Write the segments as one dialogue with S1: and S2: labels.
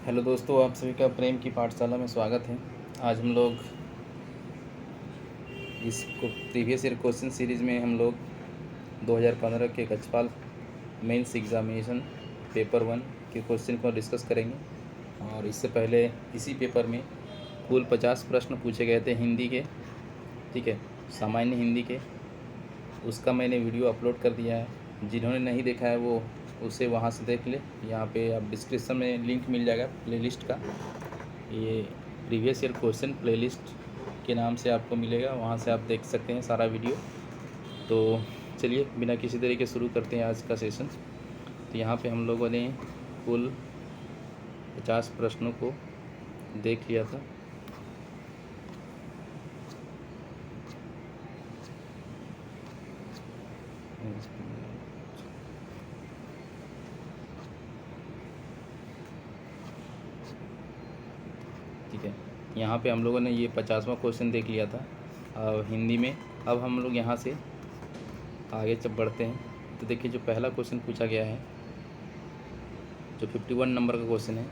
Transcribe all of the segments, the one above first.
S1: Hello दोस्तों, आप सभी का प्रेम की पाठशाला में स्वागत है। आज हम लोग इसको प्रीवियस ईयर क्वेश्चन सीरीज़ में हम लोग 2015 के कक्षपाल मेंस एग्जामिनेशन पेपर 1 के क्वेश्चन को डिस्कस करेंगे। और इससे पहले इसी पेपर में कुल 50 प्रश्न पूछे गए थे हिंदी के, ठीक है, सामान्य हिंदी के। उसका मैंने वीडियो अपलोड कर दिया है, जिन्होंने नहीं देखा है वो उसे वहाँ से देख ले। यहाँ पे आप डिस्क्रिप्शन में लिंक मिल जाएगा प्लेलिस्ट का। ये प्रीवियस ईयर क्वेश्चन प्लेलिस्ट के नाम से आपको मिलेगा, वहाँ से आप देख सकते हैं सारा वीडियो। तो चलिए बिना किसी तरीके शुरू करते हैं आज का सेशन। तो यहाँ पे हम लोगों ने कुल 50 प्रश्नों को देख लिया था। ठीक है, यहाँ पे हम लोगों ने ये 50वां क्वेश्चन देख लिया था हिंदी में। अब हम लोग यहाँ से आगे जब बढ़ते हैं तो देखिए, जो पहला क्वेश्चन पूछा गया है, जो 51 नंबर का क्वेश्चन है,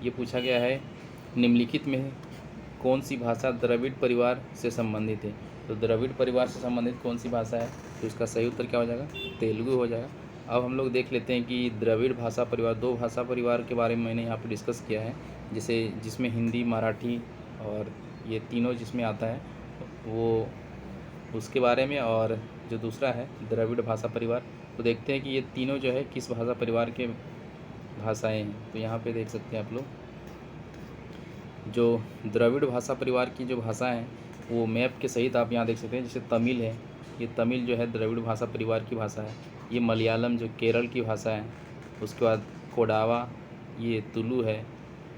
S1: ये पूछा गया है निम्नलिखित में कौन सी भाषा द्रविड़ परिवार से संबंधित है। तो द्रविड़ परिवार से संबंधित कौन सी भाषा है, तो इसका सही उत्तर क्या हो जाएगा, तेलुगु हो जाएगा। अब हम लोग देख लेते हैं कि द्रविड़ भाषा परिवार, दो भाषा परिवार के बारे में मैंने यहाँ पे डिस्कस किया है, जैसे जिसमें हिंदी, मराठी और ये तीनों जिसमें आता है वो उसके बारे में। और जो दूसरा है द्रविड़ भाषा परिवार, तो देखते हैं कि ये तीनों जो है किस भाषा परिवार के भाषाएं हैं। तो यहाँ पे देख सकते हैं आप लोग, जो द्रविड़ भाषा परिवार की जो भाषा है वो मैप के सहित आप यहाँ देख सकते हैं। जैसे तमिल है, ये तमिल जो है द्रविड़ भाषा परिवार की भाषा है। ये मलयालम जो केरल की भाषा है। उसके बाद कोडावा ये तुलु है।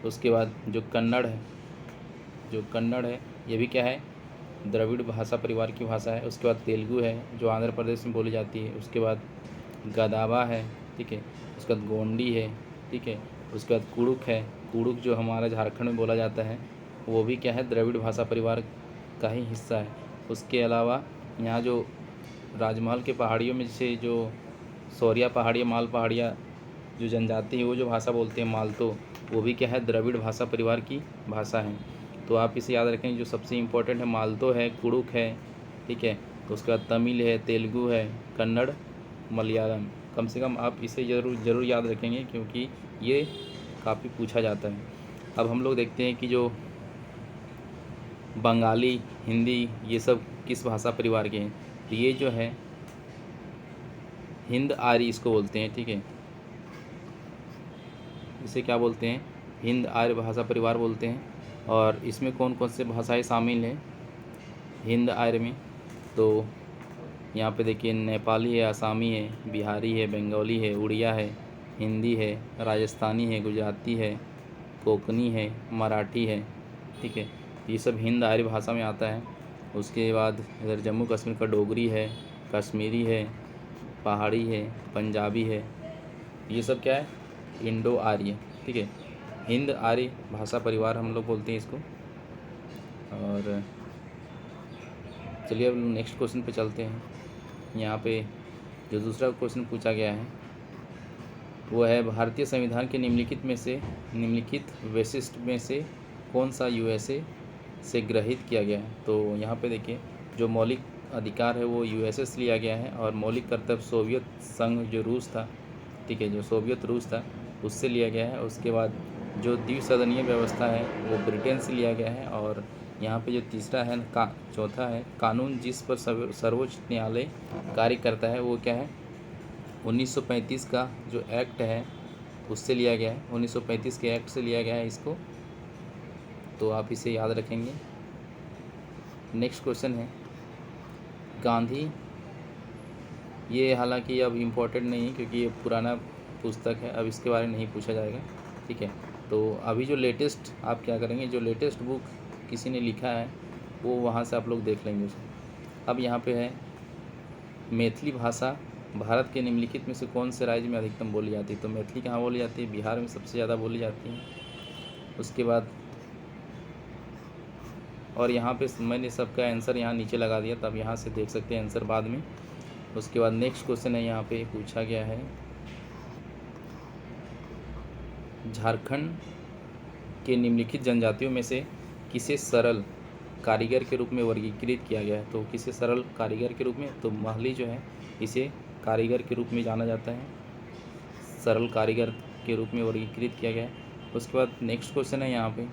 S1: उसके बाद जो कन्नड़ है, ये भी क्या है, द्रविड़ भाषा परिवार की भाषा है। उसके बाद तेलुगु है जो आंध्र प्रदेश में बोली जाती है। उसके बाद गदावा है, ठीक है। उसके बाद गोंडी है, ठीक है। उसके बाद कुड़ुक है, कुड़ुक जो हमारा झारखंड में बोला जाता है, वो भी क्या है, द्रविड़ भाषा परिवार का ही हिस्सा है। उसके अलावा यहाँ जो राजमहल के पहाड़ियों में जैसे जो सौरिया पहाड़ियाँ, माल पहाड़ियाँ जो जनजाति है वो जो भाषा बोलते हैं मालतो, वो भी क्या है, द्रविड़ भाषा परिवार की भाषा है। तो आप इसे याद रखें, जो सबसे इम्पोर्टेंट है मालतो है, कुड़ुक है, ठीक है। तो उसके बाद तमिल है, तेलुगु है, कन्नड़, मलयालम। कम से कम आप इसे ज़रूर याद रखेंगे क्योंकि ये काफ़ी पूछा जाता है। अब हम लोग देखते हैं कि जो बंगाली, हिंदी, ये सब किस भाषा परिवार के हैं। तो ये जो है हिंद आर्य इसको बोलते हैं, ठीक है। इसे क्या बोलते हैं, हिंद आर्य भाषा परिवार बोलते हैं। और इसमें कौन कौन से भाषाएं शामिल हैं हिंद आर्य में, तो यहाँ पे देखिए नेपाली है, आसामी है, बिहारी है, बंगाली है, उड़िया है, हिंदी है, राजस्थानी है, गुजराती है, कोंकणी है, मराठी है, ठीक है। ये सब हिंद आर्य भाषा में आता है। उसके बाद इधर जम्मू कश्मीर का डोगरी है, कश्मीरी है, पहाड़ी है, पंजाबी है। ये सब क्या है, इंडो आर्य, ठीक है। हिंद आर्य भाषा परिवार हम लोग बोलते हैं इसको। और चलिए अब नेक्स्ट क्वेश्चन पे चलते हैं। यहाँ पे जो दूसरा क्वेश्चन पूछा गया है वो है भारतीय संविधान के निम्नलिखित वैशिष्ट में से कौन सा यूएसए से ग्रहित किया गया है। तो यहाँ पे देखिए, जो मौलिक अधिकार है वो यूएसए से लिया गया है, और मौलिक कर्तव्य सोवियत संघ जो रूस था, ठीक है, जो सोवियत रूस था उससे लिया गया है। उसके बाद जो द्विसदनीय व्यवस्था है वो ब्रिटेन से लिया गया है। और यहाँ पे जो तीसरा है चौथा है कानून जिस पर सर्वोच्च न्यायालय कार्य करता है, वो क्या है, 1935 का जो एक्ट है उससे लिया गया है। 1935 के एक्ट से लिया गया है इसको, तो आप इसे याद रखेंगे। नेक्स्ट क्वेश्चन है गांधी, ये हालांकि अब इम्पोर्टेंट नहीं है क्योंकि ये पुराना पुस्तक है, अब इसके बारे में नहीं पूछा जाएगा, ठीक है। तो अभी जो लेटेस्ट आप क्या करेंगे, जो लेटेस्ट बुक किसी ने लिखा है वो वहाँ से आप लोग देख लेंगे उसको। अब यहाँ पे है मैथिली भाषा भारत के निम्नलिखित में से कौन से राज्य में अधिकतम बोली जाती है। तो मैथिली कहाँ बोली जाती है, बिहार में सबसे ज़्यादा बोली जाती है। उसके बाद और यहाँ पे मैंने सबका आंसर यहाँ नीचे लगा दिया, तब यहाँ से देख सकते हैं आंसर बाद में। उसके बाद नेक्स्ट क्वेश्चन है, यहाँ पे पूछा गया है झारखंड के निम्नलिखित जनजातियों में से किसे सरल कारीगर के रूप में वर्गीकृत किया गया है? तो किसे सरल कारीगर के रूप में, तो महली जो है इसे कारीगर के रूप में जाना जाता है, सरल कारीगर के रूप में वर्गीकृत किया गया है। उसके बाद नेक्स्ट क्वेश्चन है यहाँ पे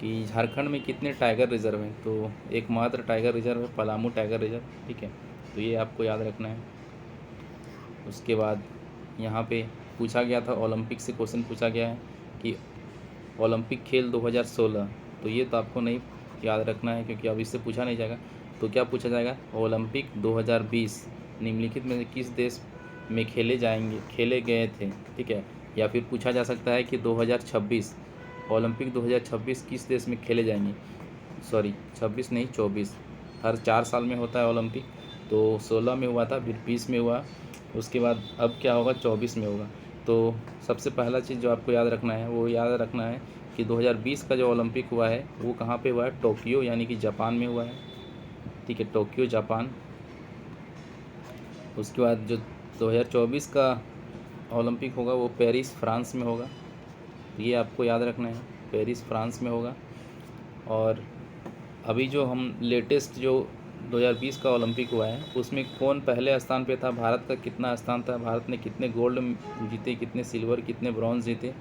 S1: कि झारखंड में कितने टाइगर रिजर्व हैं? तो एकमात्र टाइगर रिजर्व है पलामू टाइगर रिजर्व, ठीक है, तो ये आपको याद रखना है। उसके बाद यहाँ पे पूछा गया था, ओलंपिक से क्वेश्चन पूछा गया है कि ओलंपिक खेल 2016, तो ये तो आपको नहीं याद रखना है क्योंकि अब इससे पूछा नहीं जाएगा। तो क्या पूछा जाएगा? ओलंपिक 2020 निम्नलिखित में से किस देश में खेले गए थे, ठीक है। या फिर पूछा जा सकता है कि 2026 ओलंपिक 2026 किस देश में खेले जाएंगे? सॉरी 26 नहीं 24, हर 4 साल में होता है ओलंपिक। तो 16 में हुआ था, फिर 20 में हुआ, उसके बाद अब क्या होगा 24 में होगा। तो सबसे पहला चीज़ जो आपको याद रखना है वो याद रखना है कि 2020 का जो ओलंपिक हुआ है वो कहाँ पे हुआ है? टोक्यो यानी कि जापान में हुआ है, ठीक है, टोक्यो जापान। उसके बाद जो 2024 का ओलंपिक होगा वो पेरिस फ्रांस में होगा, ये आपको याद रखना है, पेरिस फ्रांस में होगा। और अभी जो हम लेटेस्ट जो 2020 का ओलंपिक हुआ है उसमें कौन पहले स्थान पे था? भारत का कितना स्थान था? भारत ने कितने गोल्ड जीते, कितने सिल्वर, कितने ब्रॉन्ज जीते?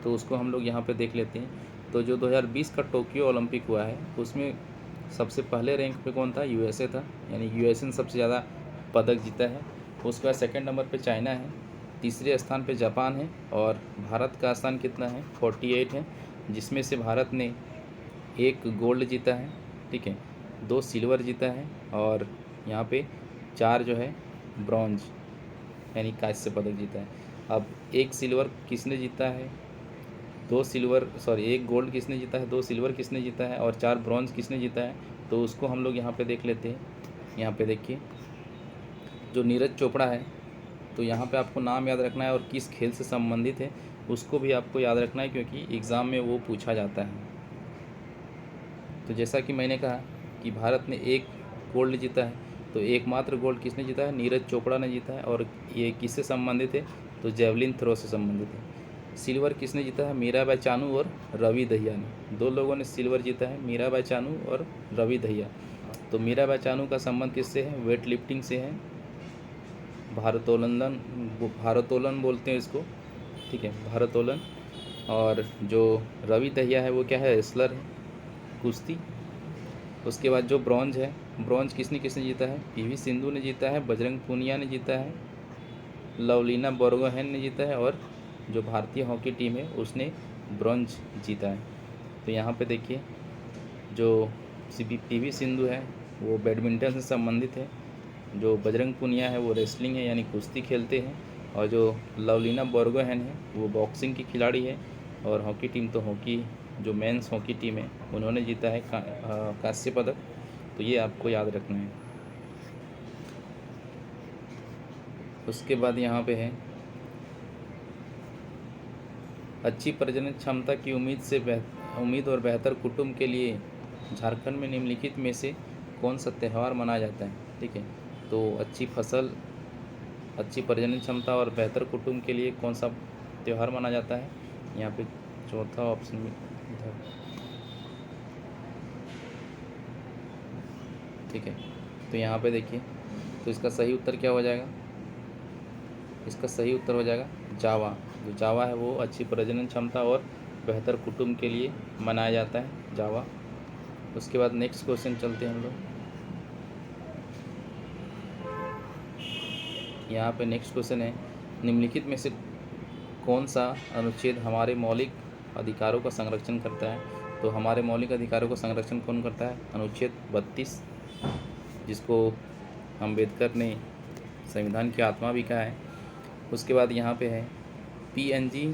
S1: तो उसको हम लोग यहाँ पे देख लेते हैं। तो जो 2020 का टोक्यो ओलंपिक हुआ है उसमें सबसे पहले रैंक पे कौन था? यूएसए था, यानी यूएसए ने सबसे ज़्यादा पदक जीता है। उसके बाद सेकंड नंबर पे चाइना है, तीसरे स्थान पे जापान है, और भारत का स्थान कितना है? 48 है, जिसमें से भारत ने 1 गोल्ड जीता है, ठीक है, 2 सिल्वर जीता है, और यहाँ पे 4 जो है ब्रॉन्ज यानी कांस्य पदक जीता है। अब 1 सिल्वर किसने जीता है? 1 गोल्ड किसने जीता है? 2 सिल्वर किसने जीता है? और 4 ब्रॉन्ज किसने जीता है? तो उसको हम लोग यहाँ पे देख लेते हैं। यहाँ पे देखिए जो नीरज चोपड़ा है, तो यहाँ पे आपको नाम याद रखना है और किस खेल से संबंधित है उसको भी आपको याद रखना है क्योंकि एग्ज़ाम में वो पूछा जाता है। तो जैसा कि मैंने कहा कि भारत ने 1 गोल्ड जीता है, तो एकमात्र गोल्ड किसने जीता है? नीरज चोपड़ा ने जीता है। और ये किससे संबंधित है? तो जेवलिन थ्रो से संबंधित है। सिल्वर किसने जीता है? मीराबाई चानू और रवि दहिया ने, 2 लोगों ने सिल्वर जीता है, मीराबाई चानू और रवि दहिया। तो मीराबाई चानू का संबंध किससे है? वेट लिफ्टिंग से है, भारोत्तोलन बोलते हैं इसको, ठीक है, भारोत्तोलन। और जो रवि दहिया है वो क्या है? रेसलर है, कुश्ती। उसके बाद जो ब्रॉन्ज है, ब्रॉन्ज किसने किसने जीता है? पीवी सिंधु ने जीता है, बजरंग पूनिया ने जीता है, लवलीना बोरगोहेन ने जीता है, और जो भारतीय हॉकी टीम है उसने ब्रॉन्ज जीता है। तो यहाँ पे देखिए जो पीवी सिंधु है वो बैडमिंटन से संबंधित है, जो बजरंग पूनिया है वो रेसलिंग है यानी कुश्ती खेलते हैं, और जो लवलीना बोरगोहेन है वो बॉक्सिंग की खिलाड़ी है, और हॉकी टीम तो हॉकी जो मेंस हॉकी टीम है उन्होंने जीता है कांस्य पदक। तो ये आपको याद रखना है। उसके बाद यहाँ पे है अच्छी प्रजनन क्षमता की उम्मीद और बेहतर कुटुंब के लिए झारखंड में निम्नलिखित में से कौन सा त्यौहार मनाया जाता है? ठीक है, तो अच्छी फसल, अच्छी प्रजनन क्षमता और बेहतर कुटुंब के लिए कौन सा त्यौहार माना जाता है? यहाँ पे चौथा ऑप्शन में इधर, ठीक है। तो यहाँ पे देखिए, तो इसका सही उत्तर क्या हो जाएगा? इसका सही उत्तर हो जाएगा जावा। जो जावा है वो अच्छी प्रजनन क्षमता और बेहतर कुटुंब के लिए मनाया जाता है, जावा। उसके बाद नेक्स्ट क्वेश्चन चलते हैं हम लोग। यहाँ पे नेक्स्ट क्वेश्चन है निम्नलिखित में से कौन सा अनुच्छेद हमारे मौलिक अधिकारों का संरक्षण करता है? तो हमारे मौलिक अधिकारों का संरक्षण कौन करता है? अनुच्छेद 32, जिसको अम्बेडकर ने संविधान की आत्मा भी कहा है। उसके बाद यहाँ पे है पीएनजी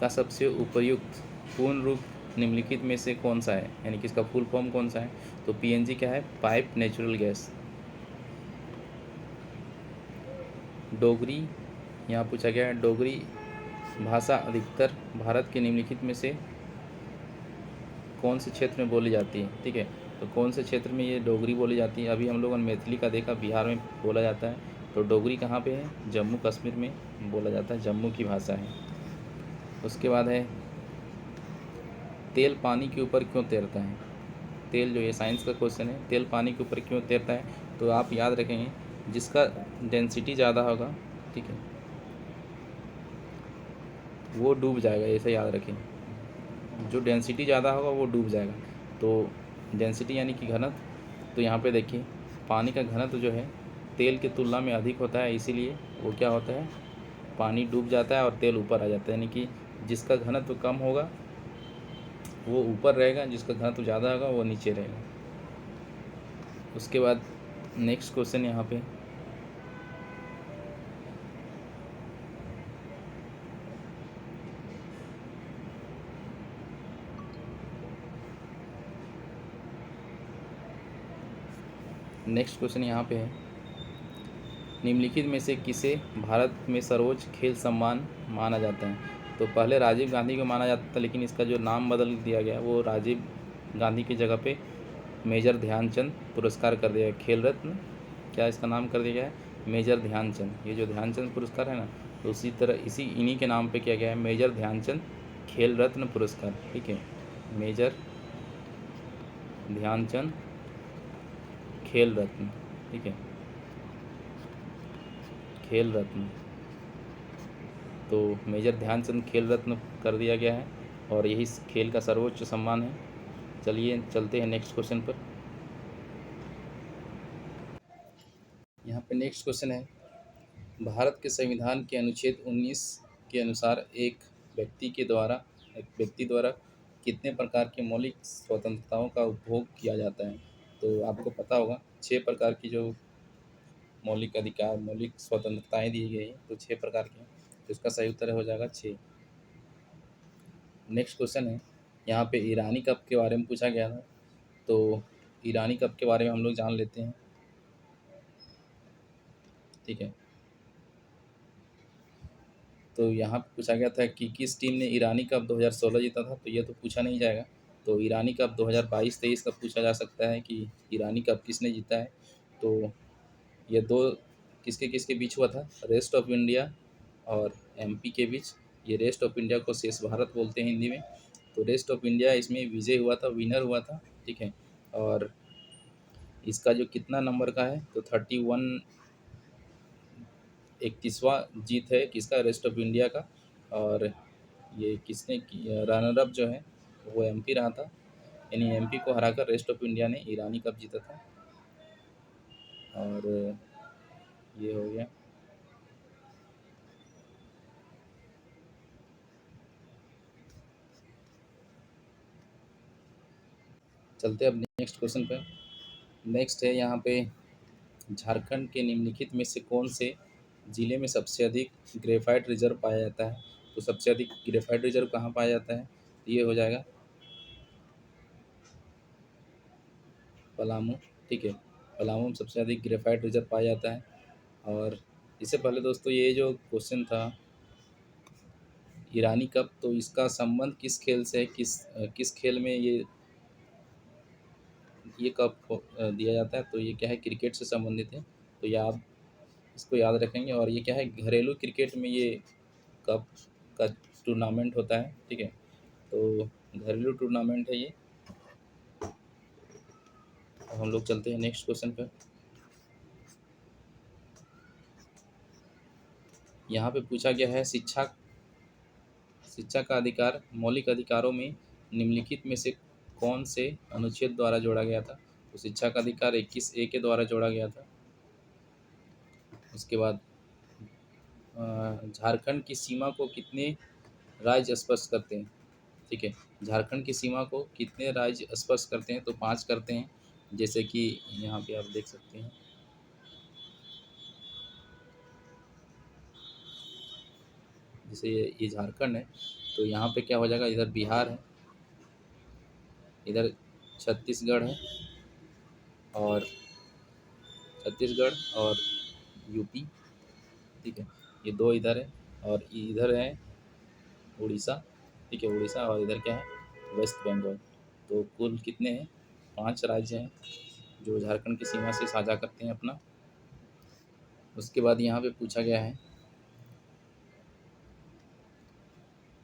S1: का सबसे उपयुक्त पूर्ण रूप निम्नलिखित में से कौन सा है, यानी कि इसका फुल फॉर्म कौन सा है? तो पीएनजी क्या है? Pipe natural gas. डोगरी यहाँ पूछा गया है, डोगरी भाषा अधिकतर भारत के निम्नलिखित में से कौन से क्षेत्र में बोली जाती है? ठीक है, तो कौन से क्षेत्र में ये डोगरी बोली जाती है? अभी हम लोगों ने मैथिली का देखा, बिहार में बोला जाता है, तो डोगरी कहाँ पे है? जम्मू कश्मीर में बोला जाता है, जम्मू की भाषा है। उसके बाद है तेल पानी के ऊपर क्यों तैरता है? तेल जो ये साइंस का क्वेश्चन है, तेल पानी के ऊपर क्यों तैरता है? तो आप याद रखेंगे जिसका डेंसिटी ज़्यादा होगा, ठीक है, वो डूब जाएगा, ऐसे याद रखें। जो डेंसिटी ज़्यादा होगा वो डूब जाएगा। तो डेंसिटी यानी कि घनत्व, तो यहाँ पे देखिए पानी का घनत्व जो है तेल की तुलना में अधिक होता है, इसीलिए वो क्या होता है, पानी डूब जाता है और तेल ऊपर आ जाता है। यानी कि जिसका घनत्व कम होगा वो ऊपर रहेगा, जिसका घनत्व ज़्यादा होगा वो नीचे रहेगा। उसके बाद नेक्स्ट क्वेश्चन यहाँ पे, नेक्स्ट क्वेश्चन यहाँ पे है, निम्नलिखित में से किसे भारत में सर्वोच्च खेल सम्मान माना जाता है? तो पहले राजीव गांधी को माना जाता था, लेकिन इसका जो नाम बदल दिया गया वो राजीव गांधी की जगह पे मेजर ध्यानचंद पुरस्कार कर दिया है। खेल रत्न क्या इसका नाम कर दिया गया है? मेजर ध्यानचंद। ये जो ध्यानचंद पुरस्कार है ना, तो उसी तरह इन्हीं के नाम पे किया गया है, मेजर ध्यानचंद खेल रत्न पुरस्कार, ठीक है, मेजर ध्यानचंद खेल रत्न, ठीक है, खेल रत्न। तो मेजर ध्यानचंद खेल रत्न कर दिया गया है और यही खेल का सर्वोच्च सम्मान है। चलिए चलते हैं नेक्स्ट क्वेश्चन पर। यहाँ पे नेक्स्ट क्वेश्चन है, भारत के संविधान के अनुच्छेद 19 के अनुसार एक व्यक्ति द्वारा कितने प्रकार की मौलिक स्वतंत्रताओं का उपभोग किया जाता है? तो आपको पता होगा 6 प्रकार की जो मौलिक स्वतंत्रताएं दी गई हैं, तो 6 प्रकार की हैं, तो इसका सही उत्तर हो जाएगा 6। नेक्स्ट क्वेश्चन है, यहाँ पे ईरानी कप के बारे में पूछा गया था, तो ईरानी कप के बारे में हम लोग जान लेते हैं, ठीक है। तो यहाँ पे पूछा गया था कि किस टीम ने ईरानी कप 2016 जीता था, तो ये तो पूछा नहीं जाएगा। तो ईरानी कप 2022-23 का पूछा जा सकता है कि ईरानी कप किसने जीता है। तो ये दो किसके किसके बीच हुआ था? रेस्ट ऑफ इंडिया और एमपी के बीच। ये रेस्ट ऑफ इंडिया को शेष भारत बोलते हैं हिंदी में। तो रेस्ट ऑफ इंडिया इसमें विजय हुआ था, विनर हुआ था, ठीक है। और इसका जो कितना नंबर का है, तो 31, 31वां जीत है किसका? रेस्ट ऑफ इंडिया का। और ये किसने रनर अप जो है वो एमपी रहा था, यानी एमपी को हराकर रेस्ट ऑफ इंडिया ने ईरानी कप जीता था। और ये हो गया। चलते अब नेक्स्ट क्वेश्चन पे। नेक्स्ट है यहाँ पे, झारखंड के निम्नलिखित में से कौन से जिले में सबसे अधिक ग्रेफाइट रिजर्व पाया जाता है? तो सबसे अधिक ग्रेफाइट रिजर्व कहाँ पाया जाता है? तो ये हो जाएगा पलामू, ठीक है, पलामू में सबसे अधिक ग्रेफाइट रिजर्व पाया जाता है। और इससे पहले दोस्तों ये जो क्वेश्चन था ईरानी कप, तो इसका संबंध किस खेल से है? किस खेल में ये कप दिया जाता है? तो ये क्या है, क्रिकेट से संबंधित है। तो ये आप इसको याद रखेंगे। और ये क्या है, घरेलू क्रिकेट में ये कप का टूर्नामेंट होता है, ठीक है। तो घरेलू टूर्नामेंट है ये। अब हम लोग चलते हैं नेक्स्ट क्वेश्चन पर। यहाँ पे पूछा गया है, शिक्षा का अधिकार मौलिक अधिकारों में निम्नलिखित में से कौन से अनुच्छेद द्वारा जोड़ा गया था? तो शिक्षा का अधिकार 21A के द्वारा जोड़ा गया था। उसके बाद झारखंड की सीमा को कितने राज्य स्पर्श करते हैं? ठीक है, झारखंड की सीमा को कितने राज्य स्पर्श करते हैं? तो 5 करते हैं। जैसे कि यहाँ पे आप देख सकते हैं, जैसे ये झारखंड है, तो यहाँ पे क्या हो जाएगा, इधर बिहार है, इधर छत्तीसगढ़ है, और छत्तीसगढ़ और यूपी, ठीक है, ये 2 इधर है, और इधर है उड़ीसा, ठीक है, उड़ीसा, और इधर क्या है, वेस्ट बंगाल। तो कुल कितने हैं? 5 राज्य हैं जो झारखंड की सीमा से साझा करते हैं अपना। उसके बाद यहाँ पे पूछा गया है,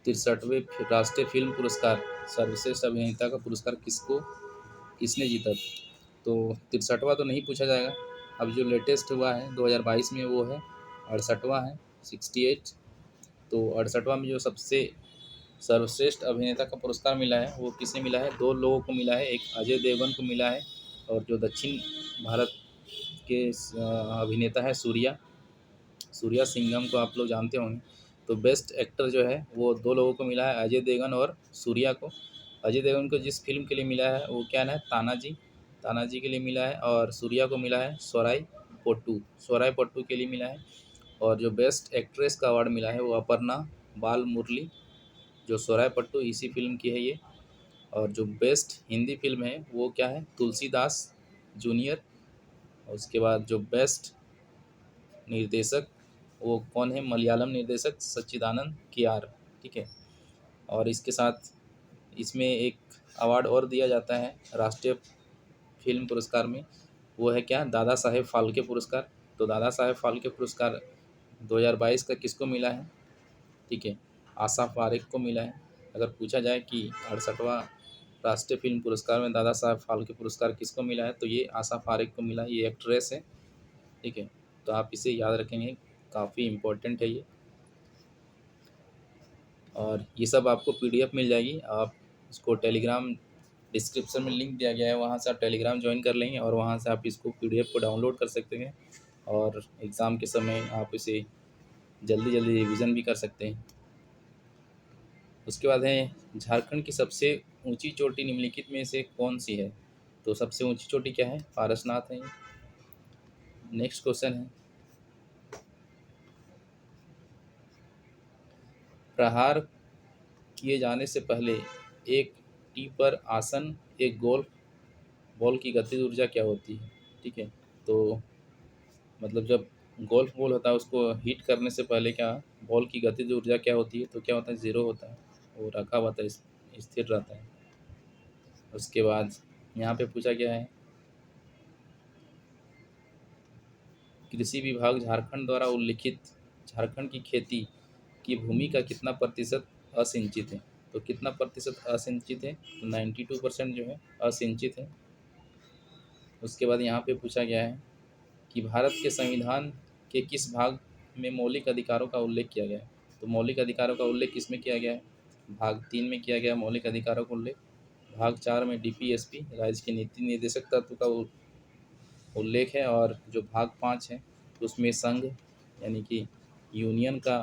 S1: 63वें राष्ट्रीय फिल्म पुरस्कार सर्वश्रेष्ठ अभिनेता का पुरस्कार किसने जीता? तो 63वां तो नहीं पूछा जाएगा। अब जो लेटेस्ट हुआ है 2022 में वो है 68वां है 68। तो 68वां में जो सबसे सर्वश्रेष्ठ अभिनेता का पुरस्कार मिला है वो किसे मिला है? दो लोगों को मिला है, एक अजय देवगन को मिला है और जो दक्षिण भारत के अभिनेता है सूर्या सिंघम को आप लोग जानते होंगे। तो बेस्ट एक्टर जो है वो दो लोगों को मिला है, अजय देवगन और सूर्या को। अजय देवगन को जिस फिल्म के लिए मिला है वो क्या है? तानाजी के लिए मिला है और सूर्या को मिला है सोराई पोट्टू के लिए मिला है। और जो बेस्ट एक्ट्रेस का अवार्ड मिला है वो अपर्णा बाल मुरली, जो सोराई पोट्टू इसी फिल्म की है ये। और जो बेस्ट हिंदी फिल्म है वो क्या है? तुलसीदास जूनियर। और उसके बाद जो बेस्ट निर्देशक वो कौन है? मलयालम निर्देशक सच्चिदानंद कियार। ठीक है। और इसके साथ इसमें एक अवार्ड और दिया जाता है राष्ट्रीय फिल्म पुरस्कार में, वो है क्या? दादा साहेब फाल्के पुरस्कार। तो दादा साहेब फाल्के पुरस्कार 2022 का किसको मिला है? ठीक है, आशा पारेख को मिला है। अगर पूछा जाए कि 68वां राष्ट्रीय फिल्म पुरस्कार में दादा साहेब फाल्के पुरस्कार किसको मिला है, तो ये आशा पारेख को मिला है। ये एक्ट्रेस है। ठीक है, तो आप इसे याद रखेंगे, काफ़ी इम्पोर्टेंट है ये। और ये सब आपको पीडीएफ मिल जाएगी, आप इसको टेलीग्राम डिस्क्रिप्शन में लिंक दिया गया है, वहाँ से आप टेलीग्राम ज्वाइन कर लेंगे और वहाँ से आप इसको पीडीएफ को डाउनलोड कर सकते हैं और एग्ज़ाम के समय आप इसे जल्दी जल्दी रिवीजन भी कर सकते हैं। उसके बाद है झारखंड की सबसे ऊंची चोटी निम्नलिखित में से कौन सी है? तो सबसे ऊंची चोटी क्या है? पारसनाथ है। नेक्स्ट क्वेश्चन है, प्रहार किए जाने से पहले एक टी पर आसन एक गोल्फ बॉल की गतिज ऊर्जा क्या होती है? ठीक है, तो मतलब जब गोल्फ बॉल होता है उसको हिट करने से पहले क्या बॉल की गतिज ऊर्जा क्या होती है? तो क्या होता है? ज़ीरो होता है, वो रखा हुआ था, स्थिर रहता है। उसके बाद यहाँ पे पूछा गया है, कृषि विभाग झारखंड द्वारा उल्लिखित झारखंड की खेती की भूमि का कितना प्रतिशत असिंचित है? तो कितना प्रतिशत असिंचित है? तो 92% जो है असिंचित है। उसके बाद यहाँ पे पूछा गया है कि भारत के संविधान के किस भाग में मौलिक अधिकारों का उल्लेख किया गया है? तो मौलिक अधिकारों का उल्लेख किसमें किया गया है? भाग 3 में किया गया मौलिक अधिकारों का उल्लेख। भाग 4 में डीपीएसपी राज्य के नीति निर्देशक तत्व का उल्लेख है और जो भाग 5 है उसमें संघ यानी कि यूनियन का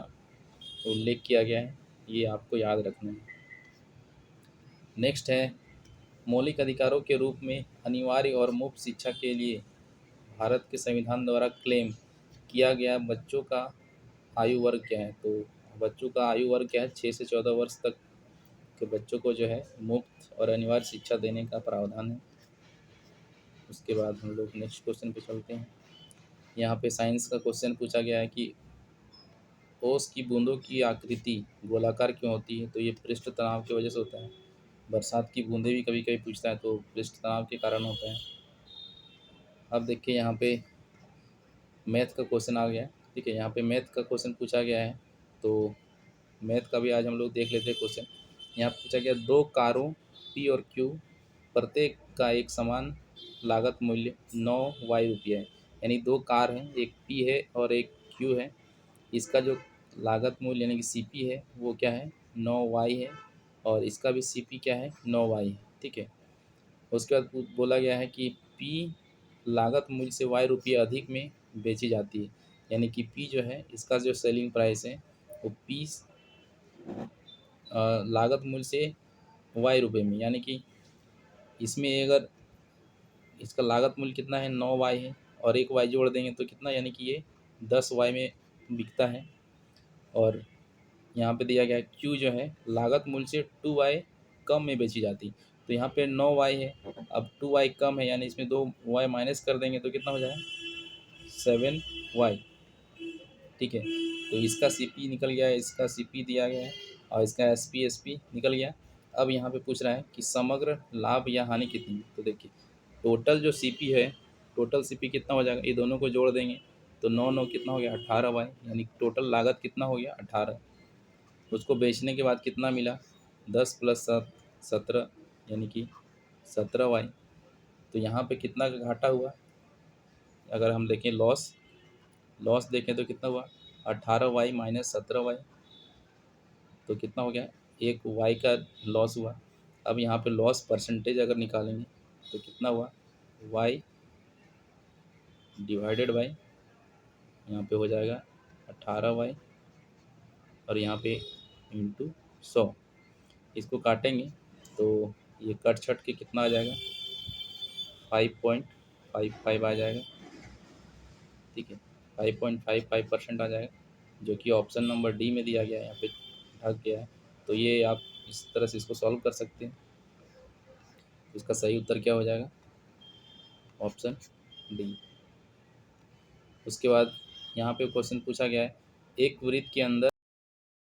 S1: उल्लेख किया गया है। ये आपको याद रखना है। नेक्स्ट है, मौलिक अधिकारों के रूप में अनिवार्य और मुफ्त शिक्षा के लिए भारत के संविधान द्वारा क्लेम किया गया बच्चों का आयु वर्ग क्या है? तो बच्चों का आयु वर्ग क्या है? 6 से 14 वर्ष तक के बच्चों को जो है मुफ्त और अनिवार्य शिक्षा देने का प्रावधान है। उसके बाद हम लोग नेक्स्ट क्वेश्चन पे चलते हैं। यहाँ पे साइंस का क्वेश्चन पूछा गया है कि ओस की बूंदों की आकृति गोलाकार क्यों होती है? तो ये पृष्ठ तनाव की वजह से होता है। बरसात की बूंदें भी कभी कभी पूछता है तो पृष्ठ तनाव के कारण होता है। अब देखिए यहाँ पे मैथ का क्वेश्चन आ गया है। ठीक है, यहाँ पे मैथ का क्वेश्चन पूछा गया है, तो मैथ का भी आज हम लोग देख लेते हैं क्वेश्चन। यहाँ पूछा गया, दो कारों पी और क्यू प्रत्येक का एक समान लागत मूल्य 9 रुपया है। यानी दो कार हैं, एक पी है और एक क्यू है। इसका जो लागत मूल्य यानी कि सीपी है वो क्या है? 9 है और इसका भी सीपी क्या है? 9 है। ठीक है, उसके बाद बोला गया है कि पी लागत मूल्य से रुपये अधिक में बेची जाती है। यानी कि पी जो है इसका जो सेलिंग प्राइस है वो पी लागत मूल्य से रुपये में, यानी कि इसमें अगर इसका लागत मूल्य कितना है? 9 है और एक वाई जोड़ देंगे तो कितना, यानी कि ये 10 में बिकता है। और यहाँ पे दिया गया है क्यू जो है लागत मूल्य से 2 कम में बेची जाती। तो यहाँ पे 9 है, अब 2 कम है यानी इसमें 2 माइनस कर देंगे तो कितना हो जाएगा? 7 ठीक है, तो इसका सीपी निकल गया है, इसका सीपी दिया गया है और इसका एसपी निकल गया। अब यहाँ पे पूछ रहा है कि समग्र लाभ या हानि कितनी है? तो देखिए टोटल जो सीपी है, टोटल सीपी कितना हो जाएगा? ये दोनों को जोड़ देंगे तो 9 कितना हो गया? 18 यानी टोटल लागत कितना हो गया? 18। उसको बेचने के बाद कितना मिला, 10 + 7 17, यानी कि 17y। तो यहाँ पे कितना का घाटा हुआ, अगर हम देखें लॉस, लॉस देखें तो कितना हुआ, 18y - 17y, तो कितना हो गया, एक y का लॉस हुआ। अब यहाँ पे लॉस परसेंटेज अगर निकालेंगे तो कितना हुआ, y डिवाइडेड बाई, यहाँ पे हो जाएगा 18y और यहाँ पे इंटू 100। इसको काटेंगे तो ये कट छट के कितना आ जाएगा, 5.55 आ जाएगा। ठीक है, 5.55% आ जाएगा, जो कि ऑप्शन नंबर डी में दिया गया है, यहाँ पे ढक गया है। तो ये आप इस तरह से इसको सॉल्व कर सकते हैं। इसका सही उत्तर क्या हो जाएगा, ऑप्शन डी। उसके बाद यहाँ पे क्वेश्चन पूछा गया है, एक वृत्त के अंदर